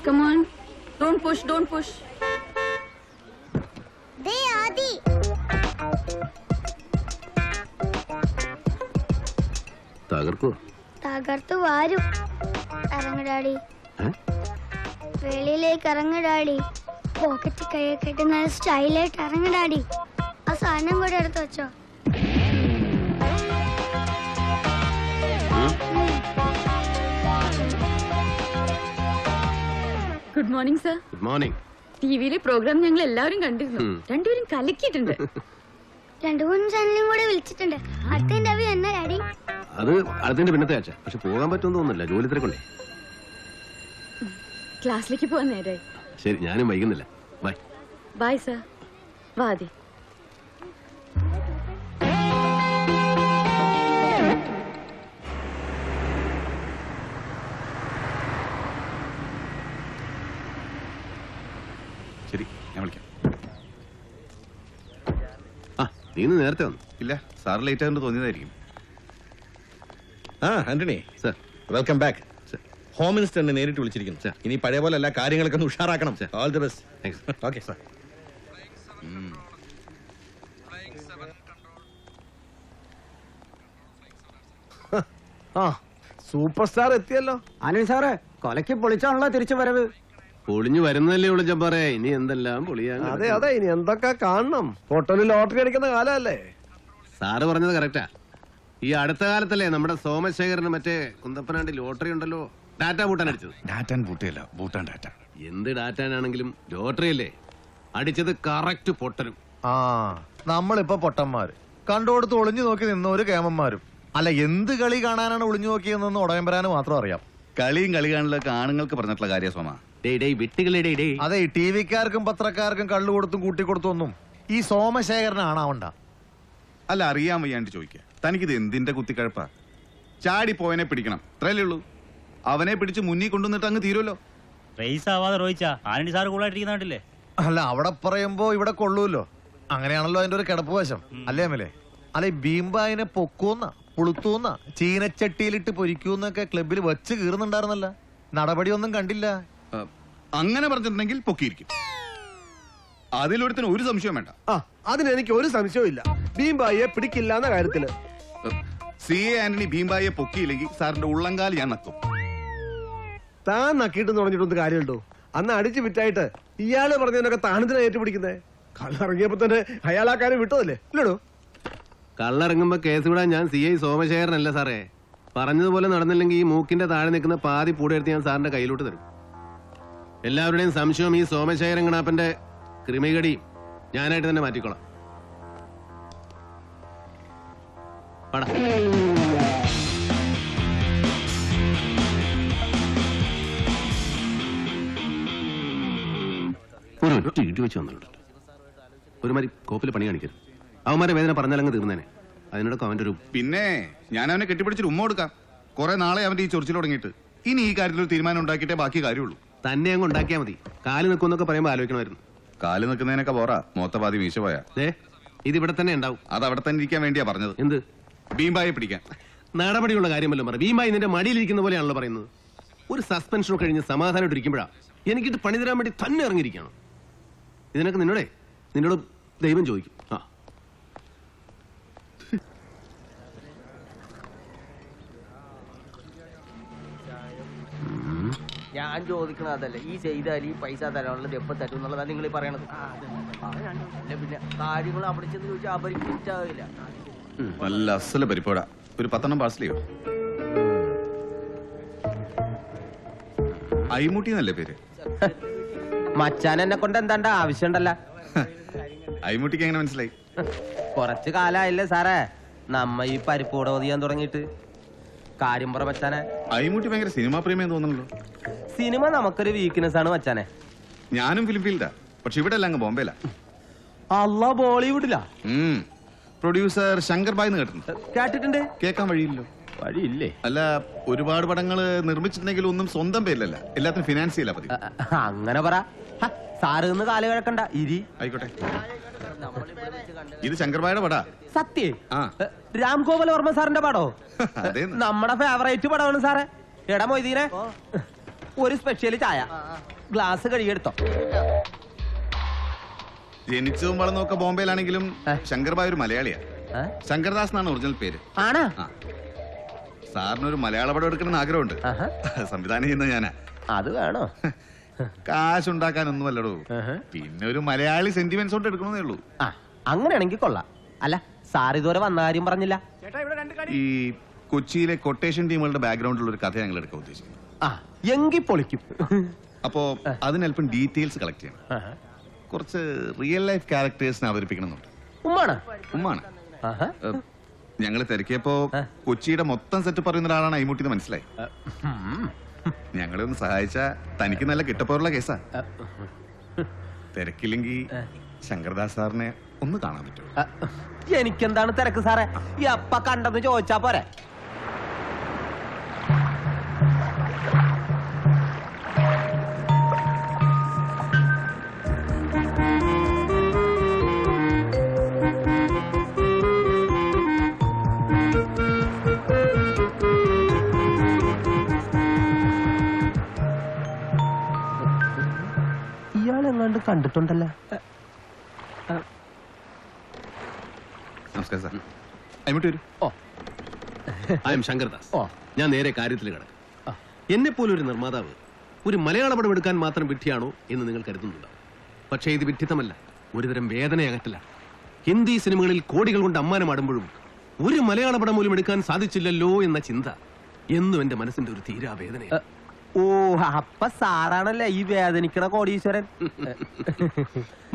Come on. Don't push, don't push. They Adi. തകർത്തു വാരും. ഇറങ്ങ് daddy. വെളിയിലേക്ക് ഇറങ്ങ് ഡാഡി. പോക്കറ്റ് കൈയൊക്കെ ഇട്ട് നല്ല സ്റ്റൈലായിട്ട് ഇറങ്ങ് ഡാഡി. ആ സാധനം കൂടെ എടുത്ത് വെച്ചോ. Good morning sir. Good morning. ടിവിയിലെ പ്രോഗ്രാം ഞങ്ങൾ എല്ലാവരും കണ്ടിരുന്നു. രണ്ടുപേരും കലക്കിയിട്ടുണ്ട്. 2-3 ചാനലും കൂടെ വിളിച്ചിട്ടുണ്ട്. അടുത്ത ഇന്റർവ്യൂ എന്നാ ഡാഡി? അത് അടുത്തിന്റെ പിന്നത്തെ ആഴ്ച. പക്ഷെ പോകാൻ പറ്റുമെന്ന് തോന്നുന്നില്ല, ജോലി തിരക്കുണ്ടേ. ക്ലാസ്സിലേക്ക് പോവാൻ നേരായി. ശരി, ഞാനും വൈകുന്നില്ല. ബൈ. Bye sir. വാതി. ശരി, ഞാൻ വിളിക്കാം. നീ നേരത്തെ വന്നു? ഇല്ല, സാർ ലേറ്റ് ആയിട്ട് തോന്നിയതായിരിക്കും. Antony sir, welcome back. Home മിനിസ്റ്ററിനെ നേരിട്ട് വിളിച്ചിരിക്കുന്നു. ഇനി പഴയ പോലെ എല്ലാ കാര്യങ്ങളൊക്കെ ഒന്ന് ഉഷാറാക്കണം. All the best. Okay sir. Superstar എത്തിയല്ലോ. അനിൽ സാറേ, കൊലക്ക് പൊളിച്ചാണല്ലോ തിരിച്ചു വരവ്. പൊളിഞ്ഞു വരുന്നല്ലേ ഉള്ളു ജബ്ബാറേ, ഇനി എന്തെല്ലാം പൊളിയാ. അതെ അതെ, ഇനി എന്തൊക്കെ കാണണം. ഹോട്ടലിൽ ലോട്ടറി അടിക്കുന്ന കാലല്ലേ. സാറ് പറഞ്ഞത് കറക്റ്റാ. ഈ അടുത്ത കാലത്തല്ലേ നമ്മുടെ സോമശേഖരന് മറ്റേ കുന്തപ്പനാണ്ടി ലോട്ടറി ഉണ്ടല്ലോ, ഡാറ്റ ബൂട്ടാൻ അടിച്ചത്. ഡാറ്റാൻ ബൂട്ടയല്ല, ബൂട്ടാൻ ഡാറ്റ. എന്ത് ഡാറ്റാനാണെങ്കിലും ലോട്ടറി അല്ലേ അടിച്ചത്, കറക്റ്റ് പൊട്ടരും. നമ്മളിപ്പോ പൊട്ടന്മാര്, കണ്ടുകൊടുത്ത് ഒളിഞ്ഞു നോക്കി നിന്നവര് കേമന്മാരും. അല്ല, എന്ത് കളി കാണാനാണ് ഒളിഞ്ഞു നോക്കിയതെന്ന് ഉടയമ്പരാന് മാത്രം അറിയാം. കളിയും കളി കാണലൊക്കെ ആണുങ്ങൾക്ക് പറഞ്ഞിട്ടുള്ള കാര്യം സോമ. അതെ, ഈ ടി വിക്കാർക്കും പത്രക്കാർക്കും കള്ളു കൊടുത്തും കൂട്ടിക്കൊടുത്തും ഒന്നും ഈ സോമശേഖരനാണാവണ്ട. അല്ല, അറിയാൻ വയ്യാണ്ട് ചോദിക്കുക, തനിക്കിത് എന്തിന്റെ കുത്തിക്കഴപ്പാ? ചാടി പോയനെ പിടിക്കണം, അത്രയല്ലേ ഉള്ളൂ. അവനെ പിടിച്ച് മുന്നിൽ കൊണ്ടുവന്നിട്ട് അങ്ങ് തീരുമല്ലോ. അല്ല, അവിടെ പറയുമ്പോ ഇവിടെ കൊള്ളൂല്ലോ. അങ്ങനെയാണല്ലോ അതിന്റെ ഒരു കിടപ്പ് വശം, അല്ലേ അമ്മലേ? അല്ല, ഈ ഭീംബായിനെ പൊക്കൂന്ന പുളുത്തൂന്ന ചീനച്ചട്ടിയിലിട്ട് പൊരിക്കൂന്നൊക്കെ ക്ലബിൽ വെച്ച് കീറുന്നുണ്ടായിരുന്നല്ല. നടപടിയൊന്നും കണ്ടില്ല. അങ്ങനെ പറഞ്ഞിട്ടുണ്ടെങ്കിൽ പൊക്കിയിരിക്കും, അതിലൊരുത്തിന് ഒരു സംശയം വേണ്ട. അതിനെനിക്ക് ഒരു സംശയവും ഇല്ല. ഭീംബായിയെ പിടിക്കില്ല എന്ന കാര്യത്തില്. CA ആന്റണി ഭീംബായിയെ പൊക്കിയില്ലെങ്കിൽ സാറിന്റെ ഉള്ളങ്കാൽ ഞാൻ നക്കും. താൻ നക്കിയിട്ട് തുടങ്ങിയിട്ടൊന്നും കാര്യമുണ്ടോ? അന്ന് അടിച്ചു വിറ്റായിട്ട് ഇയാള് പറഞ്ഞതിനൊക്കെ താനത്തിനെ ഏറ്റുപിടിക്കുന്നേ. കള്ളിറങ്ങിയപ്പോ തന്നെ അയാളാക്കാരെ വിട്ടതല്ലേ ഇല്ലടോ? കള്ളിറങ്ങുമ്പോ കേസ് വിടാൻ ഞാൻ CI സോമശേഖരനല്ല സാറേ. പറഞ്ഞതുപോലെ നടന്നില്ലെങ്കിൽ ഈ മൂക്കിന്റെ താഴെ നിൽക്കുന്ന പാതി പൂടെടുത്ത് ഞാൻ സാറിന്റെ കയ്യിലോട്ട് തരും. എല്ലാവരുടെയും സംശയം ഈ സോമശേഖരൻ ഗണാപ്പന്റെ ക്രിമികടി ഞാനായിട്ട് തന്നെ മാറ്റിക്കോളാം. പട ഒരു ഒറ്റ ഇടി വെച്ച് വന്നിട്ടുണ്ട്. ഒരുമാതിരി കോപ്പിൽ പണി കാണിക്കരുത്. അവന്മാരെ വേദന പറഞ്ഞാലങ്ങ് തീർന്നേനെ. അതിനോടൊക്കെ അവന്റെ ഒരു പിന്നെ ഞാൻ അവനെ കെട്ടിപ്പിടിച്ചിട്ട് ഉമ്മ കൊടുക്കാം. കുറെ നാളെ അവന്റെ ഈ ചൊറിച്ചിൽ തുടങ്ങിയിട്ട്. ഇനി ഈ കാര്യത്തിൽ ഒരു തീരുമാനം ഉണ്ടാക്കിയിട്ടേ ബാക്കി കാര്യമുള്ളൂ. തന്നെ അങ്ങ് ഉണ്ടാക്കിയാൽ മതി. കാല് നിൽക്കുമെന്നൊക്കെ പറയുമ്പോൾ ആലോചിക്കണമായിരുന്നു. കാല് നിൽക്കുന്നതിനൊക്കെ പോറാ, മോത്തപാതി മീശ പോയാ. ഇതിവിടെ തന്നെ ഉണ്ടാവും. അത് അവിടെ തന്നെ ഇരിക്കാൻ വേണ്ടിയാ പറഞ്ഞത്. എന്ത്? ഭീംബായെ പിടിക്കാൻ. നടപടിയുള്ള കാര്യമല്ലോ പറ. ഭീംബായി നിന്റെ മടിയിലിരിക്കുന്ന പോലെയാണല്ലോ പറയുന്നത്. ഒരു സസ്പെൻഷനോ കഴിഞ്ഞ് സമാധാനമായിട്ട് ഇരിക്കുമ്പോഴാ എനിക്കിട്ട് പണി തരാൻ വേണ്ടി തന്നെ ഇറങ്ങിയിരിക്കണം. ഇതിനൊക്കെ നിന്നോട് ദൈവം ചോദിക്കും. ഞാൻ ചോദിക്കണത് അതല്ല, ഈ ചെയ്താൽ ഈ പൈസ തരാനുള്ളത് എപ്പോൾ തരും എന്നുള്ളതാണ് നിങ്ങൾ പറയണത്. പിന്നെ കാര്യങ്ങൾ അവിടെ ചെന്ന് ചോദിച്ചാൽ അവർക്ക് ഇഷ്ടാവില്ല. നല്ല അസല പരിപ്പോടാ. ഒരു 10 പാഴ്സൽ ചെയ്യോ? അയ്മൂട്ടി എന്നല്ലേ പേര്? മച്ചാൻ എന്നെ കൊണ്ട് എന്താണ്ട ആവശ്യമുണ്ടല്ല. അയ്മൂട്ടിക്ക് എങ്ങനെ മനസ്സിലായി? കുറച്ച് കാലായില്ലേ സാറേ നമ്മ ഈ പരിപ്പൂട ഒതിയാൻ തുടങ്ങിയിട്ട്. കാര്യം പറ മച്ചാനെ. അയ്മൂട്ടി ഭയങ്കര സിനിമാ പ്രേമിയെന്ന് തോന്നുന്നല്ലോ. സിനിമ നമുക്കൊരു വീക്ക്നെസ് ആണ് മച്ചാനെ. ഞാനും ഫിലിം ഫീൽഡാ, പക്ഷെ ഇവിടെ അല്ല, അങ്ങ് ബോംബെയിലാ. അല്ല, ബോളിവുഡിലാ. പ്രൊഡ്യൂസർ ശങ്കർ ബായ് കേട്ടിട്ടുണ്ട്? കേട്ടിട്ടുണ്ട്. കേൾക്കാൻ വഴിയില്ലോ? വഴിയില്ലേ? അല്ല, ഒരുപാട് പടങ്ങള് നിർമ്മിച്ചിട്ടുണ്ടെങ്കിൽ ഒന്നും സ്വന്തം പേരിലല്ല, എല്ലാത്തിനും ഫിനാൻസ് ചെയ്യില്ല പതി. അങ്ങനെ പറ സാറ് നിന്ന് കാല് കിഴക്കണ്ട. ഇരി ആയിക്കോട്ടെ. ഇത് ശങ്കർബായുടെ പടാ. സത്യേ? രാം ഗോപാൽ വർമ്മ സാറിന്റെ പടോ? നമ്മുടെ ഫേവറേറ്റ് പടമാണ് സാറേ. എടാ മൊയ്തീനെ, ഒരു സ്പെഷ്യൽ ചായ. ഗ്ലാസ് കഴുകിയെടുത്തോ. ജനിച്ചതും വളർന്നൊക്കെ ബോംബെയിലാണെങ്കിലും ശങ്കർബായ് ഒരു മലയാളിയാ. ശങ്കർദാസ് എന്നാണ് ഒറിജിനൽ പേര്. ആണാ? സാറിനൊരു മലയാള പടം എടുക്കണമെന്ന് ആഗ്രഹമുണ്ട്. സംവിധാനം ചെയ്യുന്നത് ഞാനാ. അത് വേണോ? കാശുണ്ടാക്കാനൊന്നും അല്ലടോ, പിന്നെ ഒരു മലയാളി സെന്റിമെന്റ്സ് കൊണ്ട് എടുക്കണമെന്നേ ഉള്ളൂ. അങ്ങനെയാണെങ്കിൽ കൊള്ളാം. അല്ല, സാർ ഇതുവരെ വന്ന കാര്യം പറഞ്ഞില്ല. ഈ കൊച്ചിയിലെ കൊട്ടേഷൻ ടീമുകളുടെ ബാക്ക്ഗ്രൗണ്ടിലുള്ള ഒരു കഥ ഞങ്ങൾ എടുക്കാൻ ഉദ്ദേശിക്കുന്നു. എങ്കിൽ പൊളിക്കും. അപ്പോ അതിനല്പം ഡീറ്റെയിൽസ് കളക്ട് ചെയ്യണം. കുറച്ച് റിയൽ ലൈഫ് ക്യാരക്ടേഴ്സിനെ അവതരിപ്പിക്കണമെന്നുണ്ട്. ഉമ്മാണ്. ഞങ്ങൾ തിരക്കിയപ്പോ കൊച്ചിയുടെ മൊത്തം സെറ്റ് പറയുന്ന ഒരാളാണ് അയ്മൂട്ടി എന്ന് മനസ്സിലായി. ഞങ്ങളെ ഒന്ന് സഹായിച്ചാ തനിക്ക് നല്ല കിട്ടപ്പോറുള്ള കേസാ. തിരക്കില്ലെങ്കിൽ ശങ്കർദാസ് സാറിനെ ഒന്ന് കാണാൻ പറ്റുമോ? എനിക്കെന്താണ് തിരക്ക് സാറേ? ഈ അപ്പ കണ്ടെന്ന് ചോദിച്ചാ പോരെ. ഇയാളെങ്ങാണ്ട് കണ്ടിട്ടുണ്ടല്ലോ. നമസ്കാരം സാർ. അയ്മൂട്ടി വരൂ. I M Sankardas. ഞാൻ നേരെ കാര്യത്തിൽ കിടക്കും. എന്നെ പോലൊരു നിർമ്മാതാവ് ഒരു മലയാള പടം എടുക്കാൻ മാത്രം വിഡ്ഢിയാണോ എന്ന് നിങ്ങൾ കരുതുന്നുണ്ടാവും. പക്ഷേ ഇത് വിഡ്ഢിത്തമല്ല, ഒരുതരം വേദനയകറ്റല. ഹിന്ദി സിനിമകളിൽ കോടികൾ കൊണ്ട് അമ്മാനമാടുമ്പോഴും ഒരു മലയാള പടം പോലും എടുക്കാൻ സാധിച്ചില്ലല്ലോ എന്ന ചിന്ത എന്നും എന്റെ മനസ്സിന്റെ ഒരു തീരാ വേദനയാണ്. ഓ, അപ്പ സാറാണല്ലേ ഈ വേദനിക്കണ കോടീശ്വരൻ.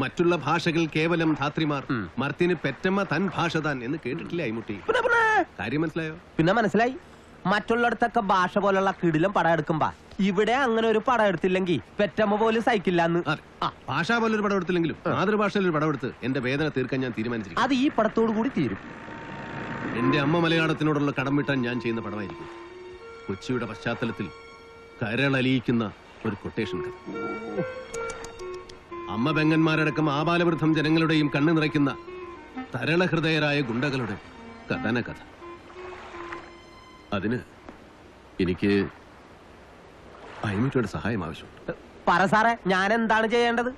മറ്റുള്ള ഭാഷകൾ കേവലം ധാത്രിമാർ, മർത്തിന് പെറ്റമ്മ തൻ ഭാഷ താൻ എന്ന് കേട്ടിട്ടില്ലേ അയ്മുട്ടി? കാര്യം മനസ്സിലായോ? പിന്നെ മനസ്സിലായി. മറ്റുള്ളിടത്തൊക്കെ ഭാഷ പോലുള്ള കിടിലം പടം എടുക്കുമ്പോ ഇവിടെ അങ്ങനെ ഒരു പടം എടുത്തില്ലെങ്കിൽ പെറ്റമ്മ പോലും സഹിക്കില്ലെന്ന്. ഭാഷ പോലൊരു പടം എടുത്തില്ലെങ്കിലും മാതൃഭാഷയിൽ ഒരു പടം എടുത്ത് എന്റെ വേദന തീർക്കാൻ ഞാൻ തീരുമാനിച്ചിരിക്കും. അത് ഈ പടത്തോടു കൂടി തീരും. എന്റെ അമ്മ മലയാളത്തിനോടുള്ള കടം വിട്ടാൻ ഞാൻ ചെയ്യുന്ന പടമായിരിക്കും. കൊച്ചിയുടെ പശ്ചാത്തലത്തിൽ കരളലിയിക്കുന്ന ഒരു കൊട്ടേഷൻ കഥ. അമ്മ പെങ്ങന്മാരടക്കം ആബാലവൃദ്ധം ജനങ്ങളുടെയും കണ്ണു നിറയ്ക്കുന്ന തരളഹൃദയരായ ഗുണ്ടകളുടെ കഥന കഥ. അതിന് എനിക്ക് അയ്മൂട്ടിയുടെ സഹായം ആവശ്യമുണ്ട്. പറ സാറേ, ഞാൻ എന്താണ് ചെയ്യേണ്ടത്?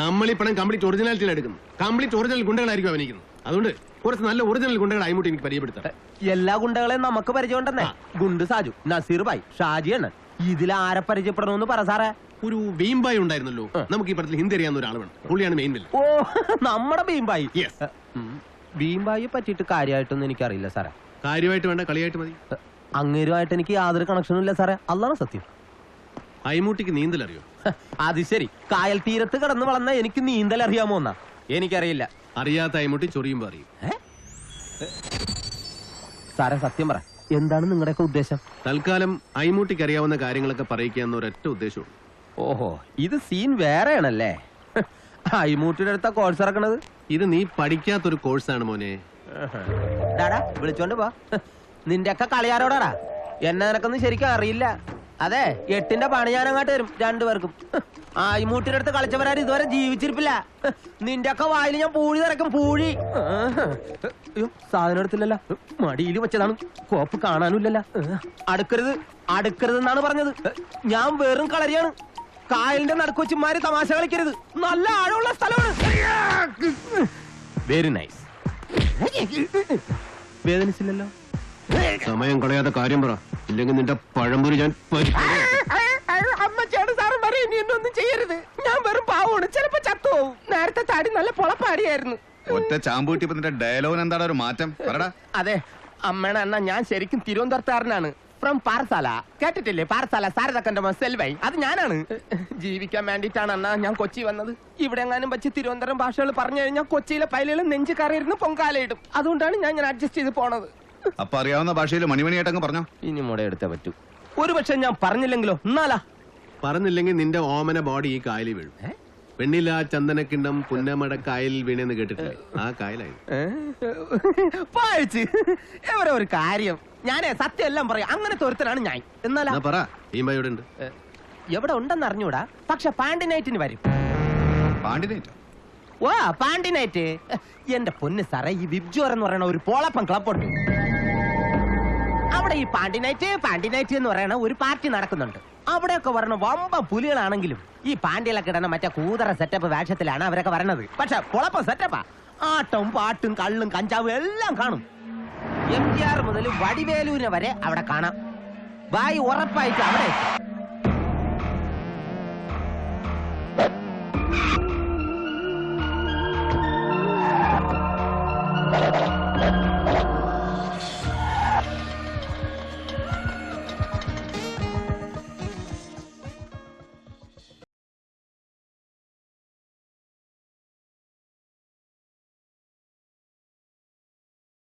നമ്മൾ ഈ പണം കംപ്ലീറ്റ് ഒറിജിനാലിറ്റിയിൽ എടുക്കുന്നു. കംപ്ലീറ്റ് ഒറിജിനൽ ഗുണ്ടകളായിരിക്കും അഭിനയിക്കുന്നത്. അതുകൊണ്ട് കുറച്ച് നല്ല ഒറിജിനൽ ഗുണ്ടകൾ അയ്മൂട്ടി എനിക്ക് പരിചയപ്പെടുത്താം. എല്ലാ ഗുണ്ടകളെയും നമുക്ക് പരിചയമുണ്ടെന്നേ. ഗുണ്ട് സാജു, നസീർ ഭായ്, ഷാജി അണ്ണൻ. ഇതിൽ ആരെ പരിചയപ്പെടണമെന്ന് പറ സാറേ. ഒരു ഭീംബായി ഉണ്ടായിരുന്നല്ലോ, നമുക്ക് ഈ പടത്തിൽ ഹിന്ദി അറിയാവുന്ന ഒരാൾ വേണം. പുള്ളിയാണ് മെയിൻ വില്ലൻ. ഓ, നമ്മുടെ ഭീംബായി. ഭീംബായിയെ പറ്റിയിട്ട് കാര്യമായിട്ടൊന്നും എനിക്കറിയില്ല സാറേ. കാര്യമായിട്ട് വേണ്ട, കളിയായിട്ട് മതി. അങ്ങേരുമായിട്ട് എനിക്ക് യാതൊരു കണക്ഷനും ഇല്ല സാറേ. അതാണ് സത്യം. അയ്മൂട്ടിക്ക് നീന്തൽ അറിയോ? അത് ശരി. കായൽ തീരത്ത് കിടന്ന് വളർന്ന എനിക്ക് നീന്തൽ അറിയാമോ എന്നാ? എനിക്കറിയില്ല. അറിയാത്ത അയ്മൂട്ടി ചൊറിയുമ്പോ അറിയും. സാറേ സത്യം പറ, എന്താണ് നിങ്ങളുടെയൊക്കെ ഉദ്ദേശം? തൽക്കാലം അയ്മൂട്ടിക്ക് അറിയാവുന്ന കാര്യങ്ങളൊക്കെ പറയിക്കാന്ന് ഒരൊറ്റ ഉദ്ദേശമുള്ളൂ. ഓഹോ, ഇത് സീൻ വേറെയാണല്ലേ? അയ്മൂട്ടിയുടെ അടുത്ത കോഴ്സ് ഇറക്കണത്? ഇത് നീ പഠിക്കാത്തൊരു കോഴ്സാണ് മോനെ. ഡാടാ, വിളിച്ചോണ്ട് പോ. നിന്റെയൊക്കെ കളിയാരോടാടാ? എന്നെ നിനക്കൊന്നും ശരിക്കും അറിയില്ല. അതെ, 8ന്റെ പണി ഞാൻ അങ്ങോട്ട് തരും രണ്ടുപേർക്കും. അയ്മൂട്ടിയുടെ അടുത്ത് കളിച്ചവരാരും ഇതുവരെ ജീവിച്ചിരിപ്പില്ല. നിന്റെയൊക്കെ വായിൽ ഞാൻ പൂഴി നിറയ്ക്കും, പൂഴി. അയ്യോ, സാധനം എടുത്തില്ലല്ലോ. മടിയിൽ വെച്ചതാണ്, കോപ്പ് കാണാനുമില്ലല്ലോ. അടുക്കരുത്, അടുക്കരുതെന്നാണ് പറഞ്ഞത്. ഞാൻ വെറും കളരിയാണ്. കായലിന്റെ നടുക്ക് വെച്ചുമാര് തമാശ കളിക്കരുത്. നല്ല ആഴമുള്ള സ്ഥലമാണ്. Very nice. വേദനിച്ചില്ലല്ലോ? സമയം കളയാതെ കാര്യം പറ, ഇല്ലെങ്കിൽ നിന്റെ പഴംപൊരി ഞാൻ അമ്മച്ചേട് സാറും പറയും ഇനി എന്നൊന്നും ചെയ്യരുത്. ഞാൻ വെറും പാവമാണ്, ചിലപ്പോ ചത്തുപോകും. നേരത്തെ താടി നല്ല പൊളപ്പാടിയായിരുന്നു. ഒറ്റ ചാമ്പ് കിട്ടിയപ്പോ നിന്റെ ഡയലോഗിന് എന്താണ് ഒരു മാറ്റം? പറടാ. അതെ അമ്മേണ അണ്ണ, ഞാൻ ശരിക്കും തിരുവനന്തപുരത്തുകാരനാണ്. ഫ്രം പാറശാല. കേട്ടിട്ടില്ലേ? പാറശാല സാരതക്കന്റെ സെൽവൈ. അത് ഞാനാണ്. ജീവിക്കാൻ വേണ്ടിയിട്ടാണ് അണ്ണ ഞാൻ കൊച്ചി വന്നത്. ഇവിടെ എങ്ങാനും വെച്ച് തിരുവനന്തപുരം ഭാഷകൾ പറഞ്ഞു കഴിഞ്ഞാൽ കൊച്ചിയിലെ പൈലകളും നെഞ്ചു കയറിയിരുന്ന് പൊങ്കാലയിടും. അതുകൊണ്ടാണ് ഞാൻ അഡ്ജസ്റ്റ് ചെയ്ത് പോണത്. അപ്പൊ അറിയാവുന്ന ഭാഷയിൽ മണിമണിയായിട്ടങ്ങ് പറഞ്ഞോ. ഇനി മുട എടുത്തേ പറ്റൂ. ഒരു പക്ഷെ ഞാൻ പറഞ്ഞില്ലെങ്കിലോ? എന്നാലാ പറഞ്ഞില്ലെങ്കിൽ നിന്റെ ഓമന ബോഡി ഈ കായലിൽ വീഴും. പെണ്ണില്ല ചന്ദനക്കിണ്ണം പുന്നമട കായലിൽ വീണെന്ന് കേട്ടിട്ടില്ലേ? ആ കായലായി പാഴിച്ച് എവരെ ഒരു കാര്യം. ഞാനേ സത്യം എല്ലാം പറയാം. അങ്ങനത്തെ ഒരുത്തനാണ് ഞാൻ. എന്നാലാ പറ, ഭീംബായിയുടെ ഉണ്ട്. എവിടെ ഉണ്ടെന്ന് അറിഞ്ഞൂടാ, പക്ഷെ പാണ്ടി നൈറ്റിന് വരും. പാണ്ടിനേറ്റോ? ഓ, പാണ്ടി നൈറ്റ്. എന്റെ പൊന്ന് സാറേ, ഈ വിബ്ജോർ എന്ന് പറയുന്ന ഒരു പോളപ്പം ക്ലബുണ്ട്. അവിടെ ഈ പാണ്ടി നൈറ്റ് എന്ന് പറയുന്ന ഒരു പാർട്ടി നടക്കുന്നുണ്ട്. അവിടെയൊക്കെ വരണ വമ്പ പുലികളാണെങ്കിലും ഈ പാണ്ഡ്യയിലൊക്കെ ഇടണ മറ്റേ കൂതറ സെറ്റപ്പ് വേഷത്തിലാണ് അവരൊക്കെ വരണത്. പക്ഷെ കുഴപ്പം സെറ്റപ്പാ. ആട്ടവും പാട്ടും കള്ളും കഞ്ചാവും എല്ലാം കാണും. MGR മുതൽ വടിവേലൂരിനെ വരെ അവിടെ കാണാം. വായി ഉറപ്പായിട്ട് അവിടെ എത്തും.